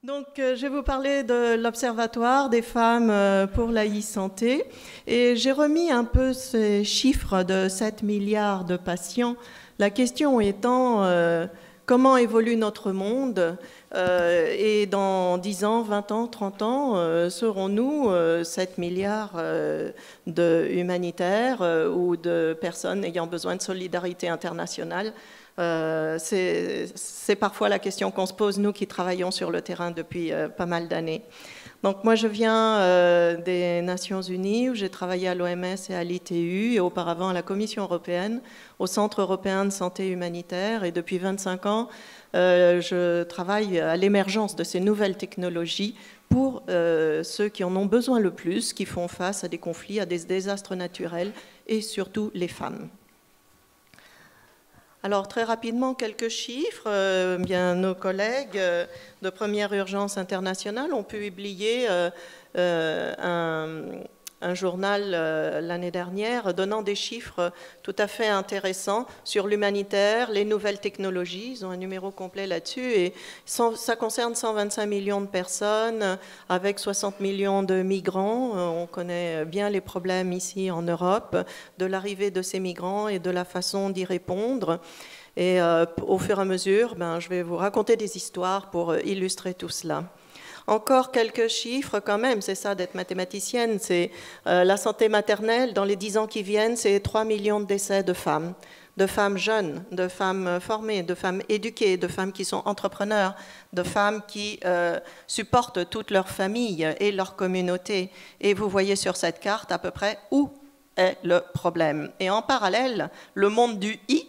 Donc, je vais vous parler de l'Observatoire des femmes pour la e-santé. Et j'ai remis un peu ces chiffres de 7 milliards de patients. La question étant, comment évolue notre monde et dans 10 ans, 20 ans, 30 ans, serons-nous 7 milliards de humanitaires ou de personnes ayant besoin de solidarité internationale? C'est parfois la question qu'on se pose, nous qui travaillons sur le terrain depuis pas mal d'années. Donc moi je viens des Nations Unies où j'ai travaillé à l'OMS et à l'ITU et auparavant à la Commission européenne, au Centre européen de santé humanitaire, et depuis 25 ans je travaille à l'émergence de ces nouvelles technologies pour ceux qui en ont besoin le plus, qui font face à des conflits, à des désastres naturels et surtout les femmes. Alors très rapidement, quelques chiffres. Bien, nos collègues de Première Urgence Internationale ont publié un journal l'année dernière donnant des chiffres tout à fait intéressants sur l'humanitaire, les nouvelles technologies. Ils ont un numéro complet là-dessus et ça concerne 125 millions de personnes avec 60 millions de migrants. On connaît bien les problèmes ici en Europe de l'arrivée de ces migrants et de la façon d'y répondre. Et au fur et à mesure, je vais vous raconter des histoires pour illustrer tout cela. Encore quelques chiffres quand même, c'est ça d'être mathématicienne, c'est la santé maternelle, dans les 10 ans qui viennent, c'est 3 millions de décès de femmes jeunes, de femmes formées, de femmes éduquées, de femmes qui sont entrepreneurs, de femmes qui supportent toute leur famille et leur communauté. Et vous voyez sur cette carte à peu près où est le problème. Et en parallèle, le monde du I,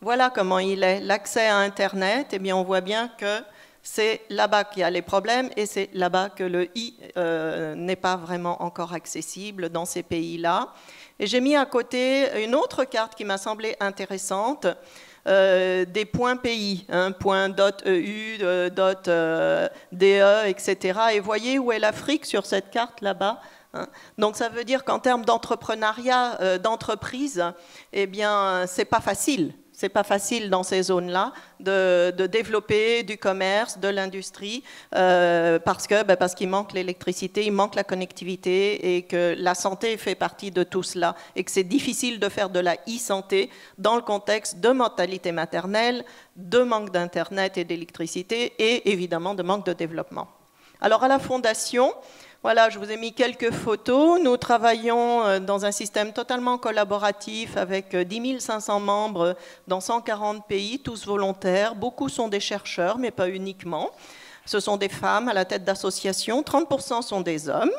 voilà comment il est. L'accès à Internet, eh bien on voit bien que c'est là-bas qu'il y a les problèmes et c'est là-bas que le I n'est pas vraiment encore accessible dans ces pays-là. Et j'ai mis à côté une autre carte qui m'a semblé intéressante, des points pays, point .eu, .de, etc. Et voyez où est l'Afrique sur cette carte là-bas. Donc ça veut dire qu'en termes d'entrepreneuriat, d'entreprise, eh bien c'est pas facile. C'est pas facile dans ces zones-là de développer du commerce, de l'industrie, parce qu'il manque l'électricité, il manque la connectivité et que la santé fait partie de tout cela et que c'est difficile de faire de la e-santé dans le contexte de mortalité maternelle, de manque d'Internet et d'électricité et évidemment de manque de développement. Alors à la Fondation, voilà, je vous ai mis quelques photos. Nous travaillons dans un système totalement collaboratif avec 10 500 membres dans 140 pays, tous volontaires. Beaucoup sont des chercheurs, mais pas uniquement. Ce sont des femmes à la tête d'associations. 30% sont des hommes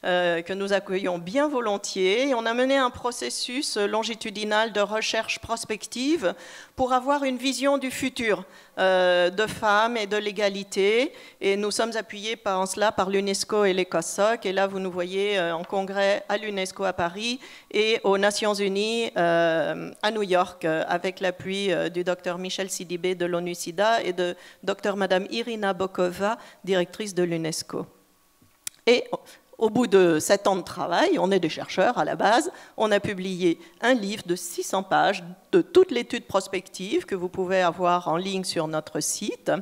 que nous accueillons bien volontiers. Et on a mené un processus longitudinal de recherche prospective pour avoir une vision du futur de femmes et de l'égalité. Et nous sommes appuyés en cela par l'UNESCO et l'ECOSOC. Et là, vous nous voyez en congrès à l'UNESCO à Paris et aux Nations Unies à New York avec l'appui du docteur Michel Sidibé de l'ONU-SIDA et de docteur Madame Irina Bokova, directrice de l'UNESCO. Et au bout de 7 ans de travail, on est des chercheurs à la base, on a publié un livre de 600 pages de toute l'étude prospective que vous pouvez avoir en ligne sur notre site.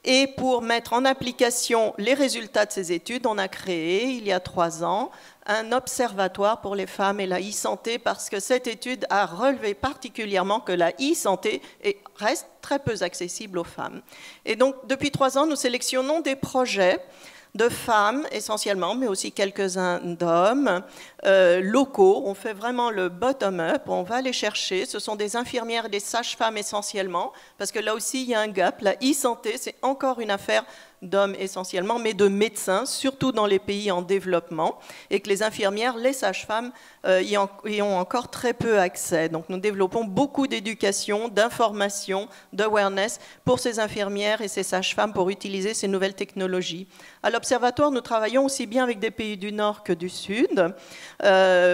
Et pour mettre en application les résultats de ces études, on a créé, il y a 3 ans, un observatoire pour les femmes et la e-santé parce que cette étude a relevé particulièrement que la e-santé reste très peu accessible aux femmes. Et donc, depuis 3 ans, nous sélectionnons des projets de femmes essentiellement, mais aussi quelques-uns d'hommes locaux. On fait vraiment le bottom-up, on va les chercher. Ce sont des infirmières et des sages-femmes essentiellement, parce que là aussi il y a un gap. La e-santé, c'est encore une affaire d'hommes essentiellement, mais de médecins, surtout dans les pays en développement, et que les infirmières, les sages-femmes y ont encore très peu accès. Donc nous développons beaucoup d'éducation, d'information, d'awareness pour ces infirmières et ces sages-femmes pour utiliser ces nouvelles technologies. À l'Observatoire, nous travaillons aussi bien avec des pays du Nord que du Sud,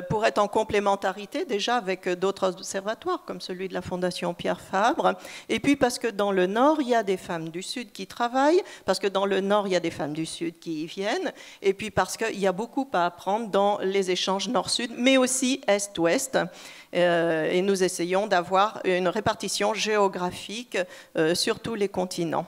pour être en complémentarité déjà avec d'autres observatoires, comme celui de la Fondation Pierre Fabre, et puis parce que dans le Nord, il y a des femmes du Sud qui travaillent, parce que dans le Nord, il y a des femmes du Sud qui y viennent, et puis parce qu'il y a beaucoup à apprendre dans les échanges Nord-Sud, mais aussi Est-Ouest. Et nous essayons d'avoir une répartition géographique sur tous les continents.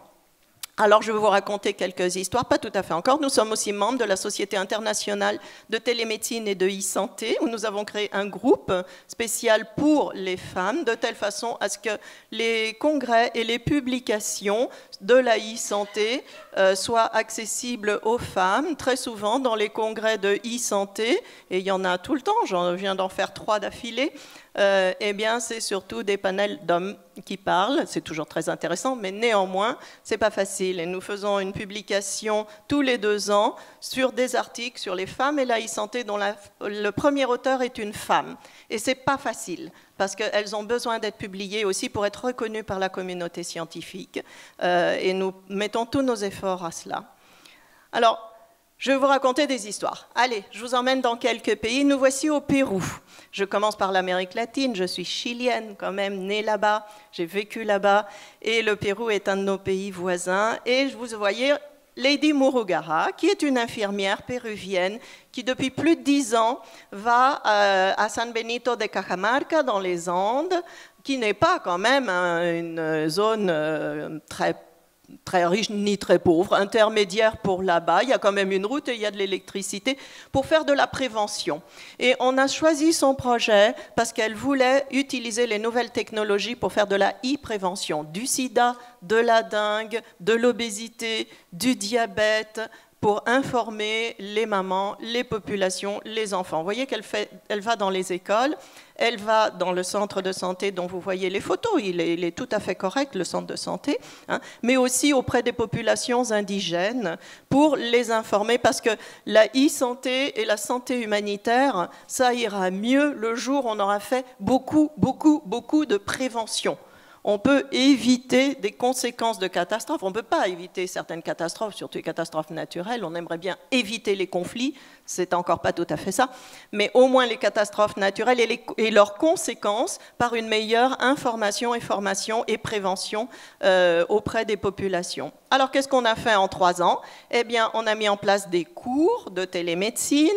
Alors, je vais vous raconter quelques histoires, pas tout à fait encore. Nous sommes aussi membres de la Société internationale de télémédecine et de e-santé, où nous avons créé un groupe spécial pour les femmes, de telle façon à ce que les congrès et les publications de la e-santé soient accessibles aux femmes. Très souvent, dans les congrès de e-santé, et il y en a tout le temps, je viens d'en faire 3 d'affilée, eh bien, c'est surtout des panels d'hommes qui parlent. C'est toujours très intéressant, mais néanmoins, c'est pas facile. Et nous faisons une publication tous les 2 ans sur des articles sur les femmes et la e-santé, dont le premier auteur est une femme. Et c'est pas facile, parce qu'elles ont besoin d'être publiées aussi pour être reconnues par la communauté scientifique. Et nous mettons tous nos efforts à cela. Alors, je vais vous raconter des histoires. Allez, je vous emmène dans quelques pays. Nous voici au Pérou. Je commence par l'Amérique latine. Je suis chilienne quand même, née là-bas. J'ai vécu là-bas. Et le Pérou est un de nos pays voisins. Et vous voyez Lady Murugara, qui est une infirmière péruvienne qui, depuis plus de 10 ans, va à San Benito de Cajamarca, dans les Andes, qui n'est pas quand même une zone très riche ni très pauvre, intermédiaire pour là-bas. Il y a quand même une route et il y a de l'électricité pour faire de la prévention. Et on a choisi son projet parce qu'elle voulait utiliser les nouvelles technologies pour faire de la e-prévention, du sida, de la dengue, de l'obésité, du diabète, pour informer les mamans, les populations, les enfants. Vous voyez qu'elle va dans les écoles, elle va dans le centre de santé dont vous voyez les photos, il est tout à fait correct, le centre de santé, hein, mais aussi auprès des populations indigènes pour les informer, parce que la e-santé et la santé humanitaire, ça ira mieux le jour où on aura fait beaucoup de prévention. On peut éviter des conséquences de catastrophes. On ne peut pas éviter certaines catastrophes, surtout les catastrophes naturelles. On aimerait bien éviter les conflits, c'est encore pas tout à fait ça, mais au moins les catastrophes naturelles et leurs conséquences par une meilleure information et formation et prévention auprès des populations. Alors, qu'est-ce qu'on a fait en 3 ans? Eh bien, on a mis en place des cours de télémédecine,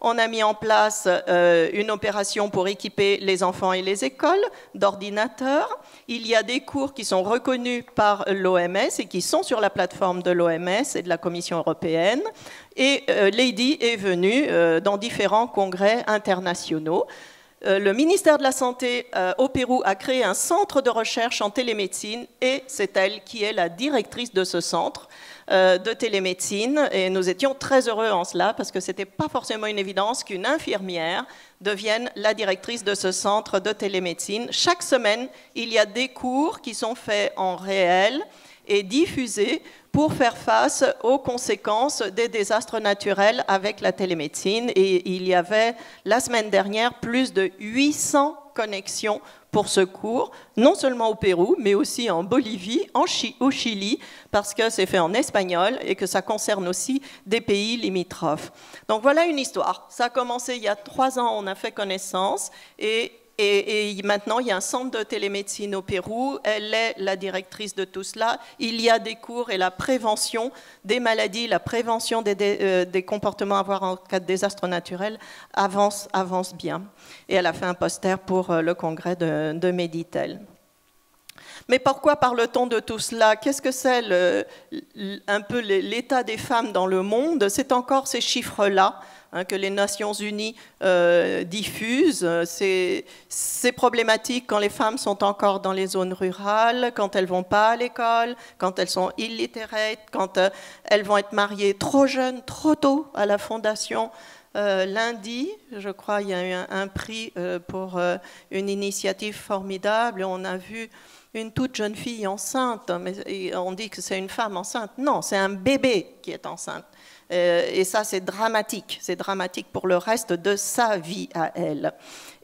on a mis en place une opération pour équiper les enfants et les écoles d'ordinateurs. Il y a des cours qui sont reconnus par l'OMS et qui sont sur la plateforme de l'OMS et de la Commission européenne. Et Lady est venue dans différents congrès internationaux. Le ministère de la Santé au Pérou a créé un centre de recherche en télémédecine et c'est elle qui est la directrice de ce centre de télémédecine. Et nous étions très heureux en cela parce que ce n'était pas forcément une évidence qu'une infirmière devienne la directrice de ce centre de télémédecine. Chaque semaine, il y a des cours qui sont faits en réel et diffusés pour faire face aux conséquences des désastres naturels avec la télémédecine. Et il y avait, la semaine dernière, plus de 800 connexions pour ce cours, non seulement au Pérou, mais aussi en Bolivie, au Chili, parce que c'est fait en espagnol et que ça concerne aussi des pays limitrophes. Donc voilà une histoire. Ça a commencé il y a 3 ans, on a fait connaissance, et maintenant, il y a un centre de télémédecine au Pérou. Elle est la directrice de tout cela. Il y a des cours et la prévention des maladies, la prévention des comportements à avoir en cas de désastre naturel avance bien. Et elle a fait un poster pour le congrès de Meditel. Mais pourquoi parle-t-on de tout cela? Qu'est-ce que c'est un peu l'état des femmes dans le monde? C'est encore ces chiffres-là que les Nations Unies diffusent. C'est problématique quand les femmes sont encore dans les zones rurales, quand elles ne vont pas à l'école, quand elles sont illittérates, quand elles vont être mariées trop jeunes, trop tôt à la Fondation. Lundi, je crois, il y a eu un prix pour une initiative formidable. On a vu une toute jeune fille enceinte, mais on dit que c'est une femme enceinte. Non, c'est un bébé qui est enceinte. Et ça, c'est dramatique pour le reste de sa vie à elle.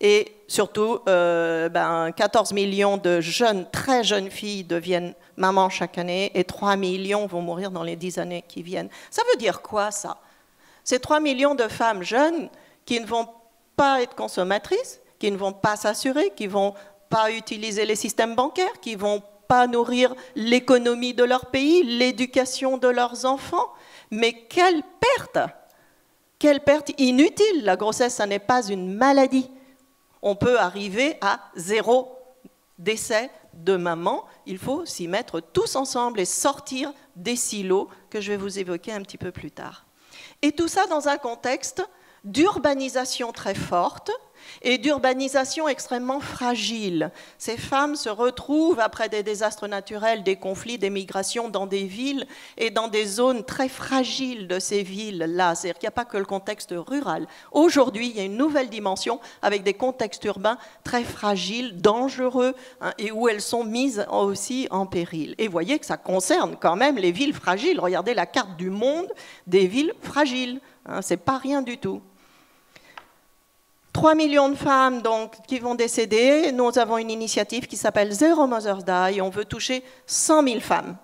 Et surtout, 14 millions de très jeunes filles deviennent mamans chaque année et 3 millions vont mourir dans les 10 années qui viennent. Ça veut dire quoi, ça? C'est 3 millions de femmes jeunes qui ne vont pas être consommatrices, qui ne vont pas s'assurer, qui ne vont pas utiliser les systèmes bancaires, qui ne vont pas nourrir l'économie de leur pays, l'éducation de leurs enfants. Mais quelle perte inutile. La grossesse, ça n'est pas une maladie. On peut arriver à 0 décès de maman il faut s'y mettre tous ensemble et sortir des silos que je vais vous évoquer un petit peu plus tard. Et tout ça dans un contexte d'urbanisation très forte et d'urbanisation extrêmement fragile. Ces femmes se retrouvent, après des désastres naturels, des conflits, des migrations, dans des villes et dans des zones très fragiles de ces villes-là. C'est-à-dire qu'il n'y a pas que le contexte rural. Aujourd'hui, il y a une nouvelle dimension avec des contextes urbains très fragiles, dangereux, hein, et où elles sont mises aussi en péril. Et vous voyez que ça concerne quand même les villes fragiles. Regardez la carte du monde des villes fragiles. Hein, c'est pas rien du tout. 3 millions de femmes donc, qui vont décéder. Nous avons une initiative qui s'appelle Zero Mothers Die. On veut toucher 100 000 femmes.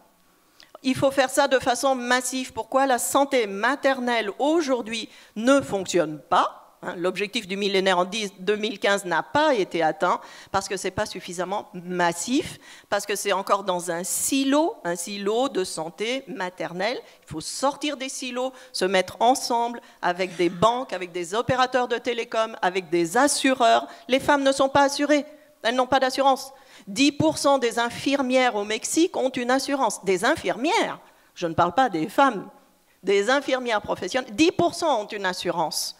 Il faut faire ça de façon massive. Pourquoi la santé maternelle aujourd'hui ne fonctionne pas? L'objectif du millénaire en 2015 n'a pas été atteint parce que ce n'est pas suffisamment massif, parce que c'est encore dans un silo de santé maternelle. Il faut sortir des silos, se mettre ensemble avec des banques, avec des opérateurs de télécom, avec des assureurs. Les femmes ne sont pas assurées, elles n'ont pas d'assurance. 10% des infirmières au Mexique ont une assurance. Des infirmières, je ne parle pas des femmes, des infirmières professionnelles, 10% ont une assurance.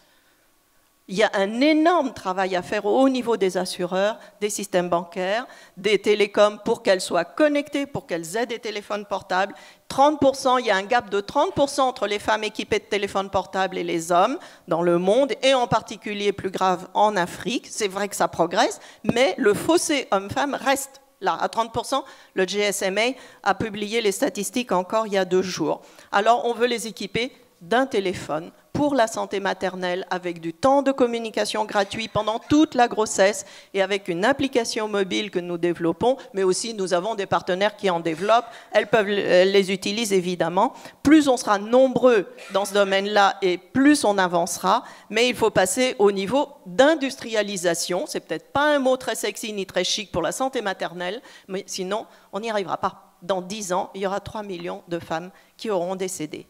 Il y a un énorme travail à faire au niveau des assureurs, des systèmes bancaires, des télécoms pour qu'elles soient connectées, pour qu'elles aient des téléphones portables. 30%, il y a un gap de 30% entre les femmes équipées de téléphones portables et les hommes dans le monde, et en particulier plus grave en Afrique. C'est vrai que ça progresse, mais le fossé homme-femme reste là, à 30%. Le GSMA a publié les statistiques encore il y a 2 jours. Alors, on veut les équiper d'un téléphone pour la santé maternelle avec du temps de communication gratuit pendant toute la grossesse et avec une application mobile que nous développons, mais aussi nous avons des partenaires qui en développent, elles les utilisent évidemment. Plus on sera nombreux dans ce domaine-là et plus on avancera, mais il faut passer au niveau d'industrialisation. C'est peut-être pas un mot très sexy ni très chic pour la santé maternelle, mais sinon on n'y arrivera pas. Dans 10 ans, il y aura 3 millions de femmes qui auront décédé.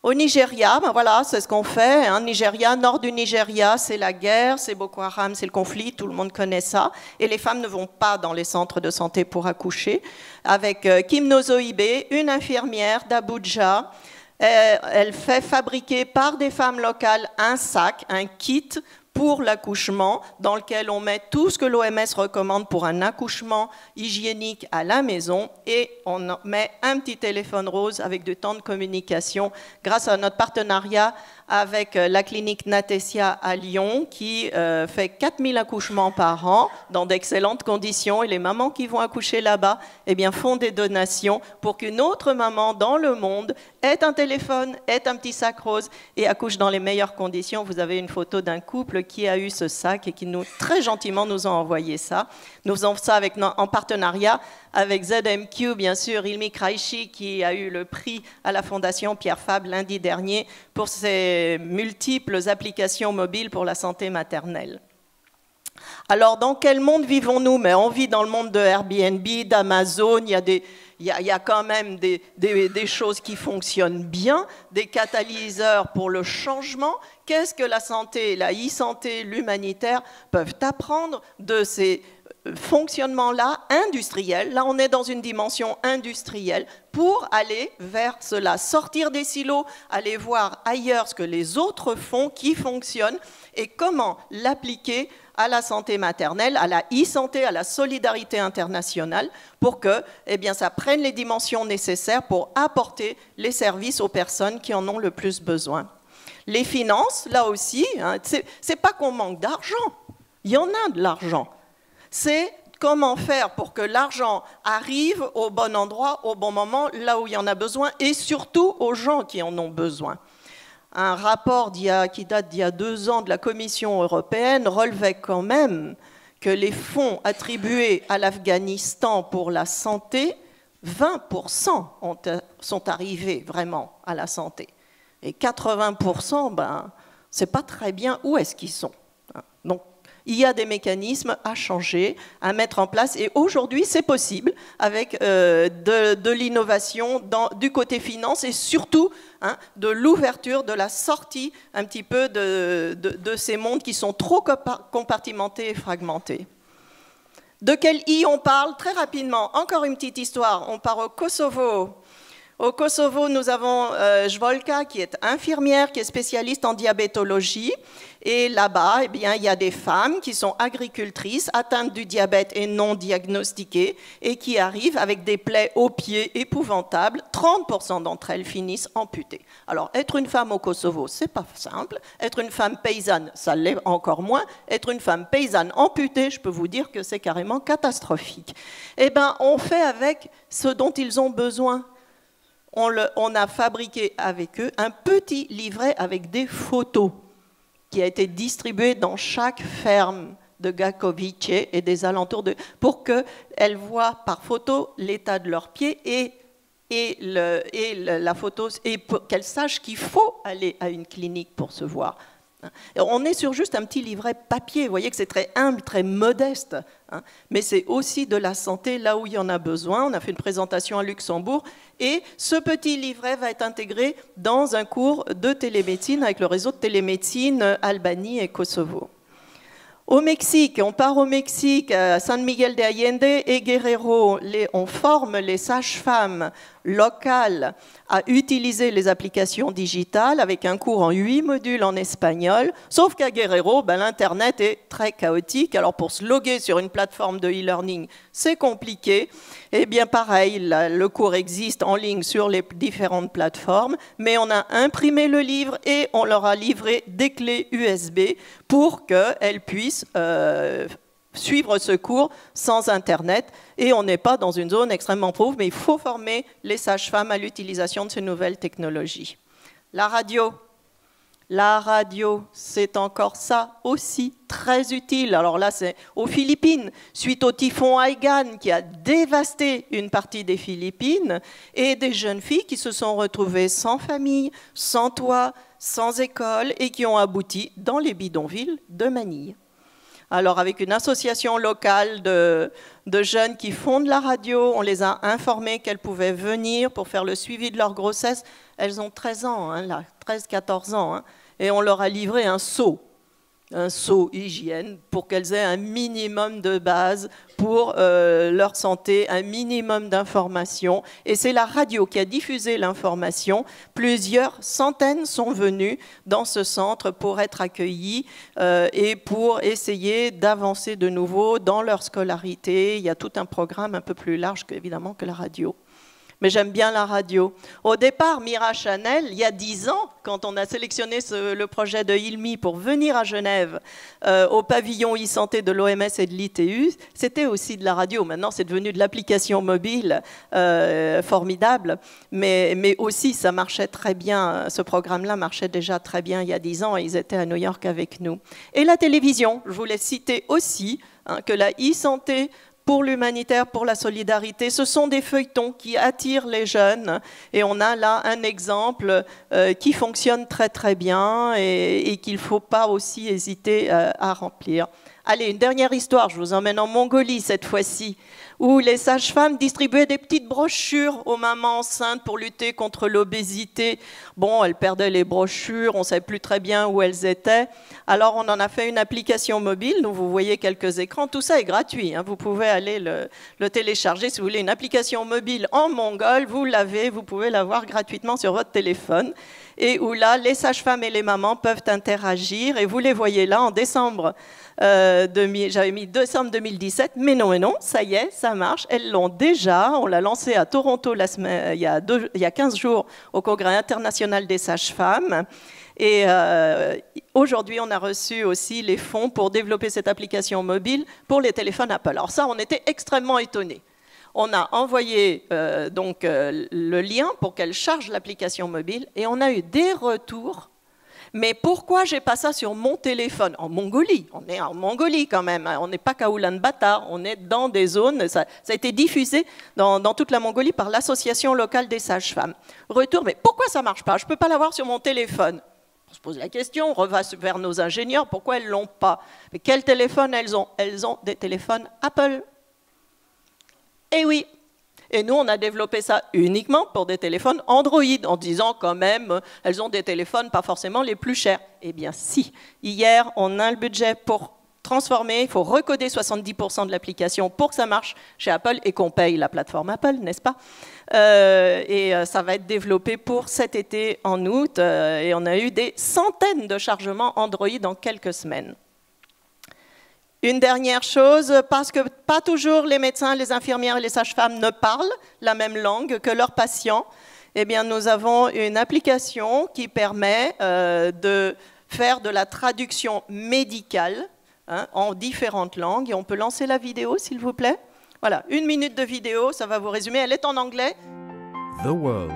Au Nigeria, ben voilà, c'est ce qu'on fait. Hein. Nigeria, nord du Nigeria, c'est la guerre, c'est Boko Haram, c'est le conflit, tout le monde connaît ça. Et les femmes ne vont pas dans les centres de santé pour accoucher. Avec Kim Nozoibe, une infirmière d'Abuja, elle fait fabriquer par des femmes locales un sac, un kit pour l'accouchement, dans lequel on met tout ce que l'OMS recommande pour un accouchement hygiénique à la maison, et on met un petit téléphone rose avec du temps de communication grâce à notre partenariat avec la clinique Natessia à Lyon, qui fait 4000 accouchements par an dans d'excellentes conditions, et les mamans qui vont accoucher là-bas eh bien, font des donations pour qu'une autre maman dans le monde ait un téléphone, ait un petit sac rose et accouche dans les meilleures conditions. Vous avez une photo d'un couple qui a eu ce sac et qui très gentiment nous ont envoyé ça. Nous faisons ça en partenariat avec ZMQ, bien sûr, Ilmi Kraichi, qui a eu le prix à la Fondation Pierre Fabre lundi dernier pour ses multiples applications mobiles pour la santé maternelle. Alors, dans quel monde vivons-nous? Mais on vit dans le monde de Airbnb, d'Amazon, il y a quand même des choses qui fonctionnent bien, des catalyseurs pour le changement. Qu'est-ce que la santé, la e-santé, l'humanitaire peuvent apprendre de ces fonctionnements-là industriels? Là, on est dans une dimension industrielle pour aller vers cela, sortir des silos, aller voir ailleurs ce que les autres font, qui fonctionne, et comment l'appliquer à la santé maternelle, à la e-santé, à la solidarité internationale, pour que ça prenne les dimensions nécessaires pour apporter les services aux personnes qui en ont le plus besoin. Les finances, là aussi, hein, c'est pas qu'on manque d'argent, il y en a de l'argent. C'est comment faire pour que l'argent arrive au bon endroit, au bon moment, là où il y en a besoin, et surtout aux gens qui en ont besoin. Un rapport qui date d'il y a 2 ans de la Commission européenne relevait quand même que les fonds attribués à l'Afghanistan pour la santé, 20% sont arrivés vraiment à la santé. Et 80%, c'est pas très bien où est-ce qu'ils sont. Donc, il y a des mécanismes à changer, à mettre en place, et aujourd'hui c'est possible avec de l'innovation du côté finance, et surtout de l'ouverture, de la sortie un petit peu de ces mondes qui sont trop compartimentés et fragmentés. De quel I on parle? Très rapidement, encore une petite histoire. On part au Kosovo. Au Kosovo, nous avons Jvolka, qui est infirmière, qui est spécialiste en diabétologie. Et là-bas, eh bien, il y a des femmes qui sont agricultrices, atteintes du diabète et non diagnostiquées, et qui arrivent avec des plaies aux pieds épouvantables. 30% d'entre elles finissent amputées. Alors, être une femme au Kosovo, c'est pas simple. Être une femme paysanne, ça l'est encore moins. Être une femme paysanne amputée, je peux vous dire que c'est carrément catastrophique. Eh bien, on fait avec ce dont ils ont besoin. On a fabriqué avec eux un petit livret avec des photos qui a été distribué dans chaque ferme de Gakovice et des alentours pour qu'elles voient par photo l'état de leurs pieds et la photo, et qu'elles sachent qu'il faut aller à une clinique pour se voir. On est sur juste un petit livret papier, vous voyez que c'est très humble, très modeste, hein, mais c'est aussi de la santé là où il y en a besoin. On a fait une présentation à Luxembourg et ce petit livret va être intégré dans un cours de télémédecine avec le réseau de télémédecine Albanie et Kosovo. Au Mexique, on part au Mexique, à San Miguel de Allende et Guerrero, on forme les sages-femmes locales à utiliser les applications digitales avec un cours en 8 modules en espagnol, sauf qu'à Guerrero, l'Internet est très chaotique, alors pour se loguer sur une plateforme de e-learning, c'est compliqué. Eh bien pareil, le cours existe en ligne sur les différentes plateformes, mais on a imprimé le livre et on leur a livré des clés USB pour qu'elles puissent suivre ce cours sans Internet. Et on n'est pas dans une zone extrêmement pauvre, mais il faut former les sages-femmes à l'utilisation de ces nouvelles technologies. La radio, c'est encore ça aussi très utile. Alors là, c'est aux Philippines, suite au typhon Haiyan qui a dévasté une partie des Philippines, et des jeunes filles qui se sont retrouvées sans famille, sans toit, sans école, et qui ont abouti dans les bidonvilles de Manille. Alors, avec une association locale de jeunes qui font de la radio, on les a informées qu'elles pouvaient venir pour faire le suivi de leur grossesse. Elles ont 13 ans, hein, là, 13-14 ans, hein, et on leur a livré un seau hygiène pour qu'elles aient un minimum de base pour leur santé, un minimum d'informations. Et c'est la radio qui a diffusé l'information. Plusieurs centaines sont venues dans ce centre pour être accueillies et pour essayer d'avancer de nouveau dans leur scolarité. Il y a tout un programme un peu plus large évidemment que la radio. Mais j'aime bien la radio. Au départ, Mira Chanel, il y a 10 ans, quand on a sélectionné le projet de Hilmi pour venir à Genève, au pavillon e-santé de l'OMS et de l'ITU, c'était aussi de la radio. Maintenant, c'est devenu de l'application mobile, formidable. Mais aussi, ça marchait très bien. Ce programme-là marchait déjà très bien il y a 10 ans. Et ils étaient à New York avec nous. Et la télévision, je voulais citer aussi que la e-santé, pour l'humanitaire, pour la solidarité, ce sont des feuilletons qui attirent les jeunes. Et on a là un exemple qui fonctionne très très bien et qu'il ne faut pas aussi hésiter à remplir. Allez, une dernière histoire, je vous emmène en Mongolie cette fois-ci, où les sages-femmes distribuaient des petites brochures aux mamans enceintes pour lutter contre l'obésité. Bon, elles perdaient les brochures, on ne savait plus très bien où elles étaient. Alors, on en a fait une application mobile, dont vous voyez quelques écrans. Tout ça est gratuit, hein. Vous pouvez aller le télécharger. Si vous voulez une application mobile en mongol, vous l'avez, vous pouvez l'avoir gratuitement sur votre téléphone. Et où là, les sages-femmes et les mamans peuvent interagir. Et vous les voyez là en décembre. J'avais mis décembre 2017, mais non, ça y est, ça marche. Elles l'ont déjà. On l'a lancé à Toronto il y a 15 jours au Congrès international des sages-femmes. Et aujourd'hui, on a reçu aussi les fonds pour développer cette application mobile pour les téléphones Apple. Alors ça, on était extrêmement étonnés. On a envoyé le lien pour qu'elle charge l'application mobile et on a eu des retours. Mais pourquoi j'ai pas ça sur mon téléphone? En Mongolie, on est en Mongolie quand même, on n'est pas qu'à Ulaanbaatar, on est dans des zones, ça a été diffusé dans toute la Mongolie par l'association locale des sages-femmes. Retour, mais pourquoi ça marche pas? Je peux pas l'avoir sur mon téléphone. On se pose la question, on va vers nos ingénieurs, pourquoi elles l'ont pas? Mais quel téléphone elles ont? Elles ont des téléphones Apple. Eh oui. Et nous, on a développé ça uniquement pour des téléphones Android, en disant quand même, elles ont des téléphones pas forcément les plus chers. Eh bien si, hier, on a le budget pour transformer, il faut recoder 70% de l'application pour que ça marche chez Apple et qu'on paye la plateforme Apple, n'est-ce pas? Ça va être développé pour cet été en août et on a eu des centaines de chargements Android en quelques semaines. Une dernière chose, parce que pas toujours les médecins, les infirmières et les sages-femmes ne parlent la même langue que leurs patients, eh bien, nous avons une application qui permet de faire de la traduction médicale en différentes langues. Et on peut lancer la vidéo, s'il vous plaît. Voilà, 1 minute de vidéo, ça va vous résumer. Elle est en anglais. The world.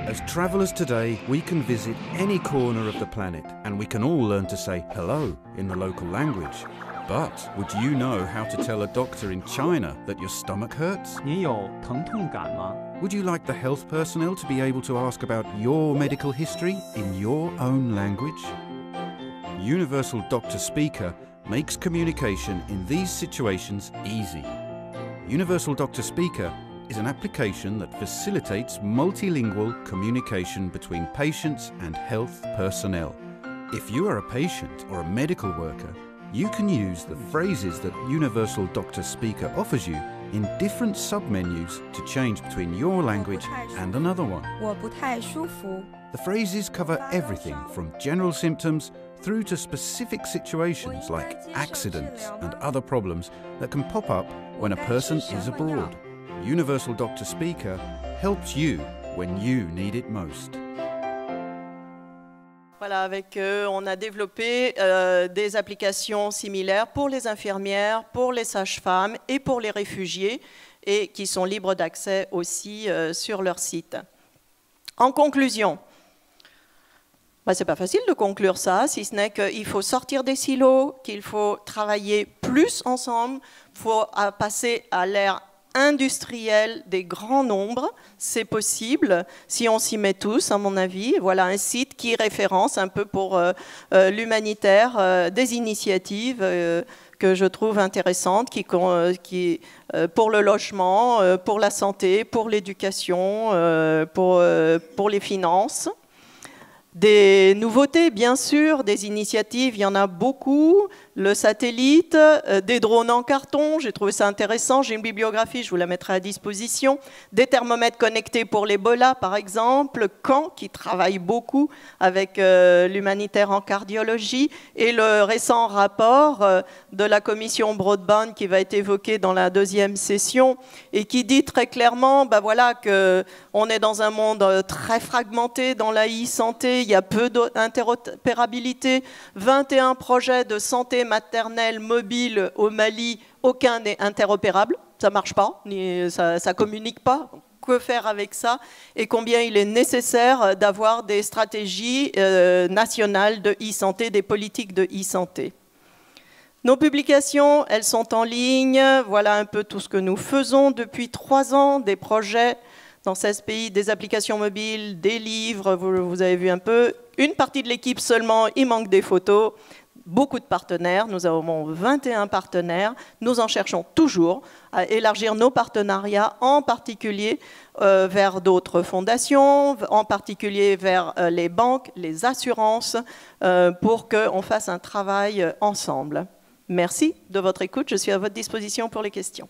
As travellers today, we can visit any corner of the planet and we can all learn to say hello in the local language. But would you know how to tell a doctor in China that your stomach hurts? 您有疼痛感吗？ Would you like the health personnel to be able to ask about your medical history in your own language? Universal Doctor Speaker makes communication in these situations easy. Universal Doctor Speaker is an application that facilitates multilingual communication between patients and health personnel. If you are a patient or a medical worker, you can use the phrases that Universal Doctor Speaker offers you in different submenus to change between your language and another one. 我不太舒服。 The phrases cover everything from general symptoms through to specific situations like accidents and other problems that can pop up when a person is abroad. Universal Doctor Speaker helps you when you need it most. Voilà, avec eux, on a développé des applications similaires pour les infirmières, pour les sages-femmes et pour les réfugiés, et qui sont libres d'accès aussi sur leur site. En conclusion, c'est pas facile de conclure ça, si ce n'est qu'il faut sortir des silos, qu'il faut travailler plus ensemble, il faut passer à l'ère industriel des grands nombres, c'est possible si on s'y met tous, à mon avis. Voilà un site qui référence un peu pour l'humanitaire des initiatives que je trouve intéressantes, qui pour le logement, pour la santé, pour l'éducation, pour les finances. Des nouveautés, bien sûr, des initiatives, il y en a beaucoup. Le satellite, des drones en carton, j'ai trouvé ça intéressant. J'ai une bibliographie, je vous la mettrai à disposition. Des thermomètres connectés pour l'Ebola, par exemple. Caen, qui travaille beaucoup avec l'humanitaire en cardiologie. Et le récent rapport de la commission Broadband qui va être évoqué dans la deuxième session et qui dit très clairement voilà, qu'on est dans un monde très fragmenté dans la e-santé. Il y a peu d'interopérabilité, 21 projets de santé maternelle mobile au Mali, aucun n'est interopérable, ça ne marche pas, ça ne communique pas. Que faire avec ça et combien il est nécessaire d'avoir des stratégies nationales de e-santé, des politiques de e-santé. Nos publications, elles sont en ligne, voilà un peu tout ce que nous faisons depuis 3 ans, des projets dans 16 pays, des applications mobiles, des livres, vous avez vu un peu. Une partie de l'équipe seulement, il manque des photos. Beaucoup de partenaires, nous avons 21 partenaires. Nous en cherchons toujours à élargir nos partenariats, en particulier vers d'autres fondations, en particulier vers les banques, les assurances, pour qu'on fasse un travail ensemble. Merci de votre écoute, je suis à votre disposition pour les questions.